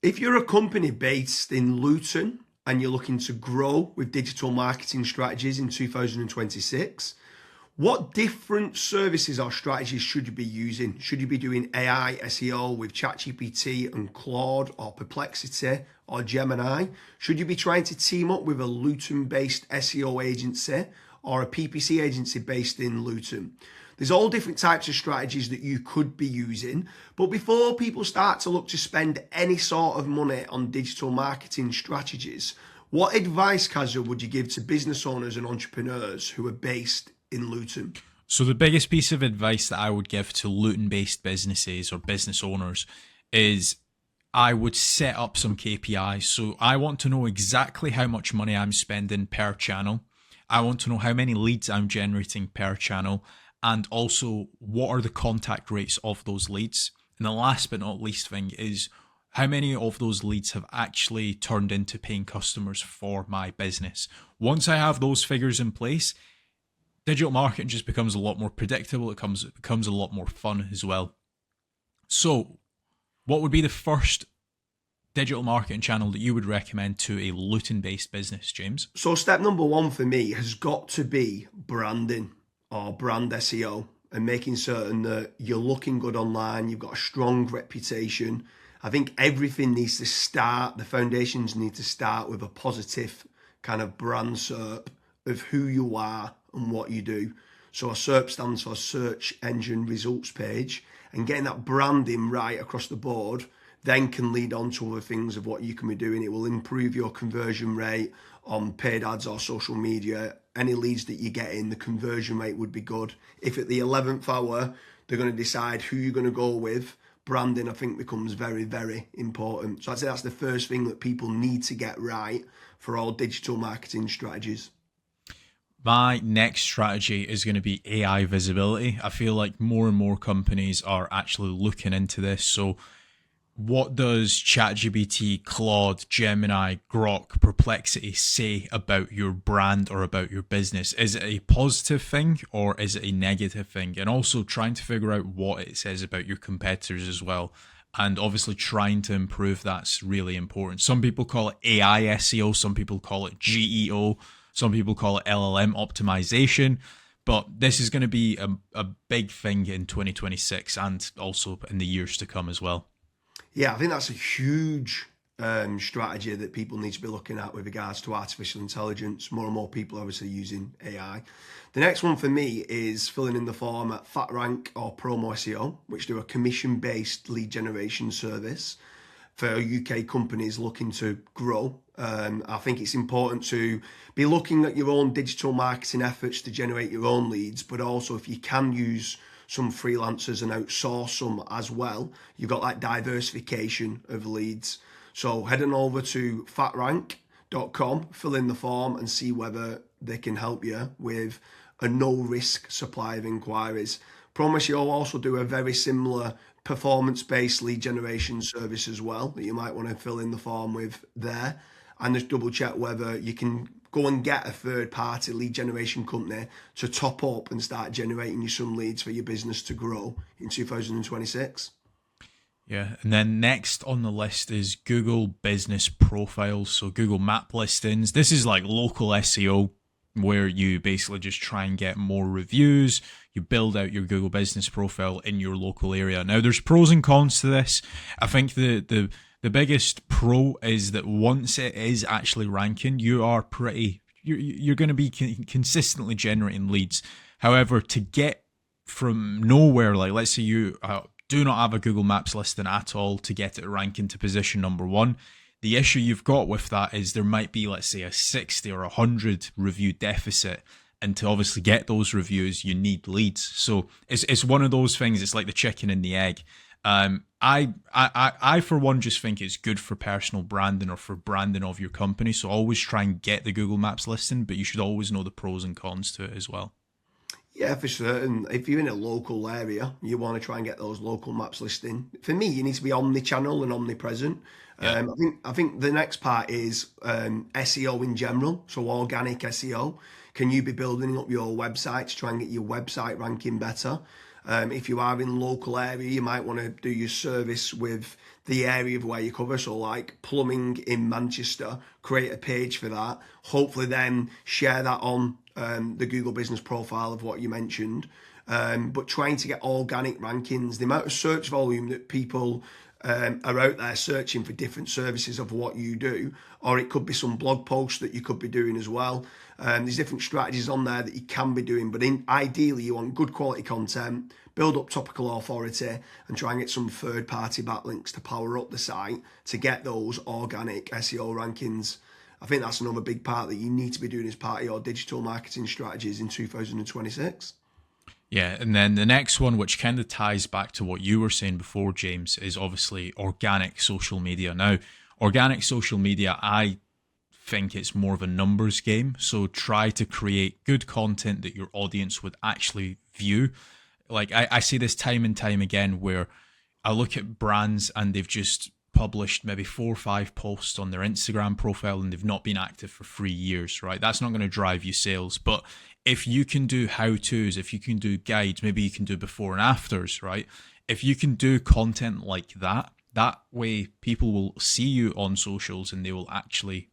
If you're a company based in Luton and you're looking to grow with digital marketing strategies in 2026, what different services or strategies should you be using? Should you be doing AI SEO with ChatGPT and Claude or Perplexity or Gemini? Should you be trying to team up with a Luton-based SEO agency or a PPC agency based in Luton? There's all different types of strategies that you could be using. But before people start to look to spend any sort of money on digital marketing strategies, what advice, Kazza, would you give to business owners and entrepreneurs who are based in Luton? So the biggest piece of advice that I would give to Luton-based businesses or business owners is I would set up some KPIs. So I want to know exactly how much money I'm spending per channel. I want to know how many leads I'm generating per channel, and also what are the contact rates of those leads. And the last but not least thing is how many of those leads have actually turned into paying customers for my business. Once I have those figures in place, digital marketing just becomes a lot more predictable. It becomes a lot more fun as well. So what would be the first digital marketing channel that you would recommend to a Luton-based business, James? So step number one for me has got to be branding or brand SEO, and making certain that you're looking good online, you've got a strong reputation. I think everything needs to start, the foundations need to start with a positive kind of brand SERP of who you are and what you do. So a SERP stands for search engine results page, and getting that branding right across the board then can lead on to other things of what you can be doing. It will improve your conversion rate on paid ads or social media. Any leads that you get in, the conversion rate would be good. If at the 11th hour, they're going to decide who you're going to go with, branding, I think, becomes very, very important. So I'd say that's the first thing that people need to get right for all digital marketing strategies. My next strategy is going to be AI visibility. I feel like more and more companies are actually looking into this. So what does ChatGPT, Claude, Gemini, Grok, Perplexity say about your brand or about your business? Is it a positive thing or is it a negative thing? And also trying to figure out what it says about your competitors as well. And obviously trying to improve that's really important. Some people call it AI SEO, some people call it GEO, some people call it LLM optimization. But this is going to be a big thing in 2026 and also in the years to come as well. Yeah, I think that's a huge strategy that people need to be looking at with regards to artificial intelligence. More and more people are obviously using AI. The next one for me is filling in the form at FatRank or Promo SEO, which do a commission-based lead generation service for UK companies looking to grow. I think it's important to be looking at your own digital marketing efforts to generate your own leads, but also if you can use some freelancers and outsource some as well, you've got that diversification of leads. So head on over to fatrank.com, fill in the form and see whether they can help you with a no risk supply of inquiries. Promise you'll also do a very similar performance-based lead generation service as well that you might want to fill in the form with there, and just double check whether you can go and get a third-party lead generation company to top up and start generating you some leads for your business to grow in 2026. Yeah, and then next on the list is Google Business Profiles, so Google Map listings. This is like local SEO where you basically just try and get more reviews. You build out your Google Business Profile in your local area. Now, there's pros and cons to this. I think the biggest pro is that once it is actually ranking, you're going to be consistently generating leads. However, to get from nowhere, like let's say you do not have a Google Maps listing at all, to get it ranking to position number one, the issue you've got with that is there might be, let's say, a 60 or 100 review deficit. And to obviously get those reviews, you need leads. So it's one of those things. It's like the chicken and the egg. I for one just think it's good for personal branding or for branding of your company. So always try and get the Google Maps listing, but you should always know the pros and cons to it as well. Yeah, for certain. If you're in a local area, you want to try and get those local maps listing. For me, you need to be omni-channel and omnipresent. Yeah. I think the next part is SEO in general, so organic SEO. Can you be building up your website to try and get your website ranking better? If you are in local area, you might want to do your service with the area of where you cover. So like plumbing in Manchester, create a page for that. Hopefully then share that on the Google business profile of what you mentioned. But trying to get organic rankings, the amount of search volume that people are out there searching for different services of what you do, or it could be some blog posts that you could be doing as well. There's different strategies on there that you can be doing, but ideally you want good quality content, build up topical authority, and try and get some third-party backlinks to power up the site to get those organic SEO rankings. I think that's another big part that you need to be doing as part of your digital marketing strategies in 2026. Yeah, and then the next one, which kind of ties back to what you were saying before, James, is obviously organic social media. Now, organic social media, I think it's more of a numbers game. So try to create good content that your audience would actually view. Like I see this time and time again where I look at brands and they've just published maybe 4 or 5 posts on their Instagram profile and they've not been active for 3 years, right? That's not going to drive you sales. But if you can do how-tos, if you can do guides, maybe you can do before and afters, right? If you can do content like that, that way people will see you on socials and they will actually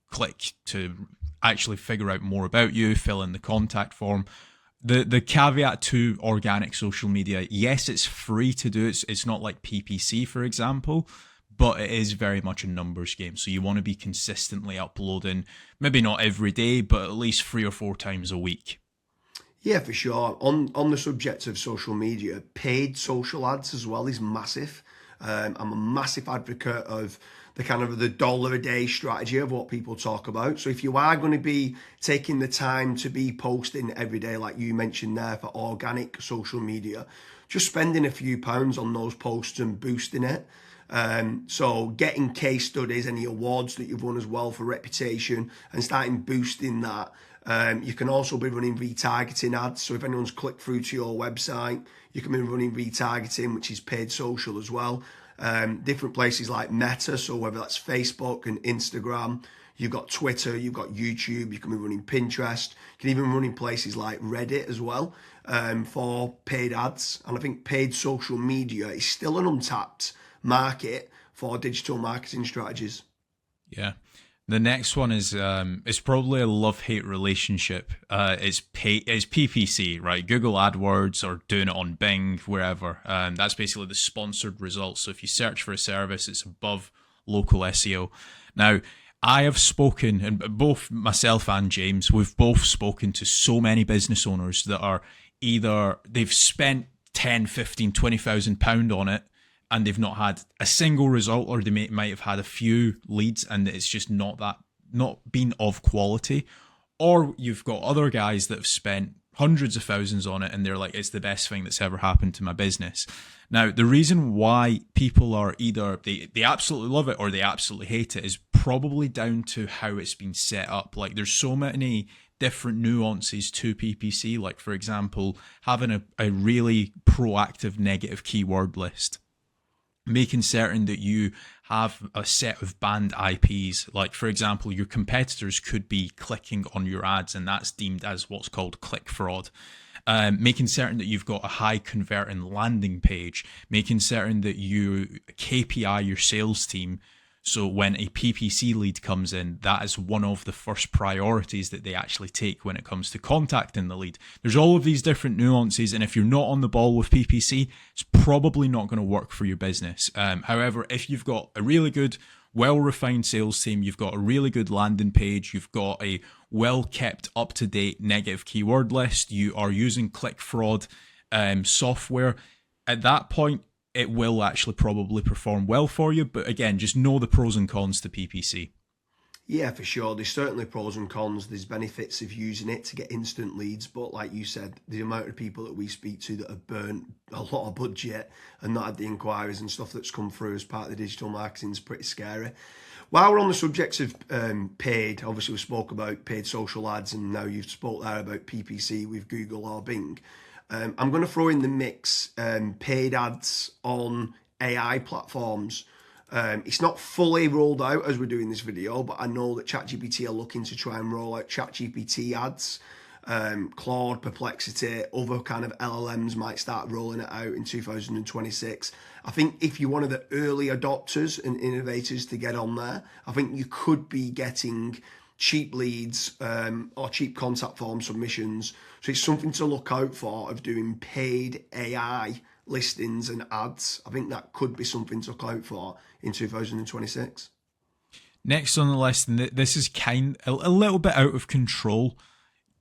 click to actually figure out more about you, fill in the contact form. The caveat to organic social media, yes, it's free to do. It's not like PPC, for example, but it is very much a numbers game. So you want to be consistently uploading, maybe not every day, but at least 3 or 4 times a week. Yeah, for sure. On the subject of social media, paid social ads as well is massive. I'm a massive advocate of the kind of the dollar a day strategy of what people talk about. So if you are going to be taking the time to be posting every day, like you mentioned there, for organic social media, just spending a few pounds on those posts and boosting it. So getting case studies, any awards that you've won as well for reputation, and starting boosting that. You can also be running retargeting ads. So if anyone's clicked through to your website, you can be running retargeting, which is paid social as well. Different places like Meta, so whether that's Facebook and Instagram, you've got Twitter, you've got YouTube, you can be running Pinterest, you can even run in places like Reddit as well for paid ads. And I think paid social media is still an untapped market for digital marketing strategies. Yeah. The next one is it's probably a love-hate relationship. It's PPC, right? Google AdWords or doing it on Bing, wherever. That's basically the sponsored results. So if you search for a service, it's above local SEO. Now, I have spoken, and both myself and James, we've both spoken to so many business owners that are either they've spent 10, 15, 20,000 pound on it, and they've not had a single result, or they might have had a few leads and it's just not been of quality. Or you've got other guys that have spent hundreds of thousands on it and they're like, it's the best thing that's ever happened to my business. Now, the reason why people are either they absolutely love it or they absolutely hate it is probably down to how it's been set up. Like there's so many different nuances to PPC, like for example, having a really proactive negative keyword list, making certain that you have a set of banned IPs. Like, for example, your competitors could be clicking on your ads and that's deemed as what's called click fraud. Making certain that you've got a high converting landing page, making certain that you KPI your sales team. So when a PPC lead comes in, that is one of the first priorities that they actually take when it comes to contacting the lead. There's all of these different nuances, and if you're not on the ball with PPC, it's probably not going to work for your business. However, if you've got a really good, well-refined sales team, you've got a really good landing page, you've got a well-kept, up-to-date negative keyword list, you are using click fraud software, at that point, it will actually probably perform well for you. But again, just know the pros and cons to PPC. Yeah, for sure. There's certainly pros and cons. There's benefits of using it to get instant leads. But like you said, the amount of people that we speak to that have burnt a lot of budget and not had the inquiries and stuff that's come through as part of the digital marketing is pretty scary. While we're on the subject of paid, obviously we spoke about paid social ads and now you've spoke there about PPC with Google or Bing. I'm going to throw in the mix paid ads on AI platforms. It's not fully rolled out as we're doing this video, but I know that ChatGPT are looking to try and roll out ChatGPT ads. Claude, Perplexity, other kind of LLMs might start rolling it out in 2026. I think if you're one of the early adopters and innovators to get on there, I think you could be getting cheap leads or cheap contact form submissions. So it's something to look out for of doing paid AI listings and ads. I think that could be something to look out for in 2026. Next on the list, and this is a little bit out of control.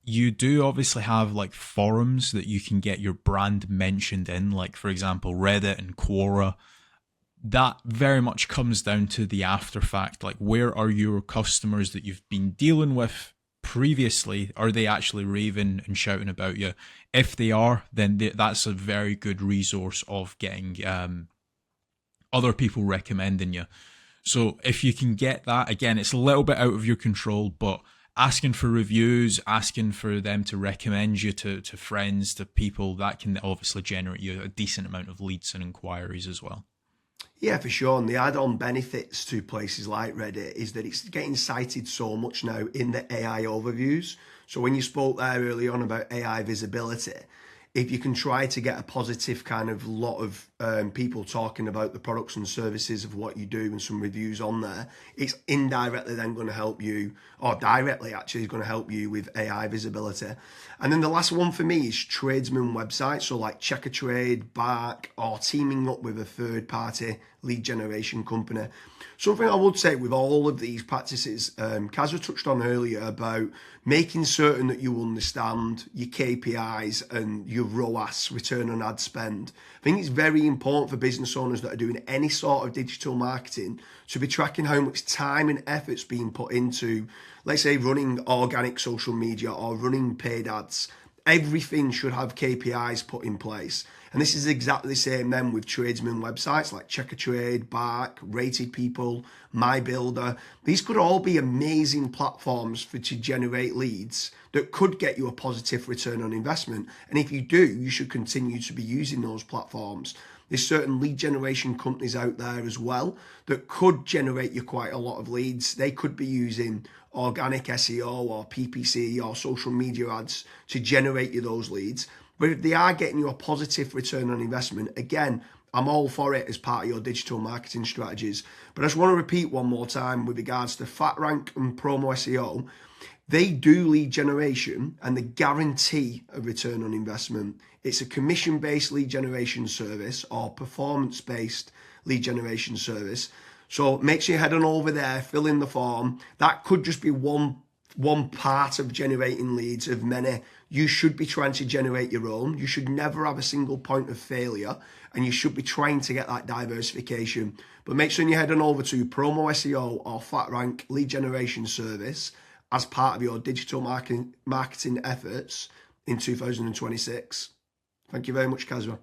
You do obviously have like forums that you can get your brand mentioned in, like for example Reddit and Quora. That very much comes down to the after fact, like where are your customers that you've been dealing with previously, are they actually raving and shouting about you? If they are, then that's a very good resource of getting other people recommending you. So if you can get that, again, it's a little bit out of your control, but asking for reviews, asking for them to recommend you to friends, to people, that can obviously generate you a decent amount of leads and inquiries as well. Yeah, for sure. And the add-on benefits to places like Reddit is that it's getting cited so much now in the AI overviews. So when you spoke there early on about AI visibility, if you can try to get a positive kind of lot of people talking about the products and services of what you do and some reviews on there, it's indirectly then going to help you, or directly actually is going to help you with AI visibility. And then the last one for me is tradesman websites, so like Check a Trade, Bark, or teaming up with a third party lead generation company. Something I would say with all of these practices, Kazra touched on earlier about making certain that you understand your KPIs and your ROAS, return on ad spend. I think it's very important for business owners that are doing any sort of digital marketing to be tracking how much time and effort's being put into, let's say, running organic social media or running paid ads. Everything should have KPIs put in place. And this is exactly the same then with tradesman websites like Check a Trade, Bark, Rated People, My Builder. These could all be amazing platforms to generate leads that could get you a positive return on investment. And if you do, you should continue to be using those platforms. There's certain lead generation companies out there as well that could generate you quite a lot of leads. They could be using organic SEO or PPC or social media ads to generate you those leads. But if they are getting you a positive return on investment, again, I'm all for it as part of your digital marketing strategies. But I just want to repeat one more time with regards to FatRank and Promo SEO. They do lead generation and they guarantee a return on investment. It's a commission-based lead generation service or performance-based lead generation service. So make sure you head on over there, fill in the form. That could just be one part of generating leads of many. You should be trying to generate your own. You should never have a single point of failure, and you should be trying to get that diversification. But make sure you head on over to Promo SEO or FatRank lead generation service as part of your digital marketing efforts in 2026. Thank you very much, Kazra.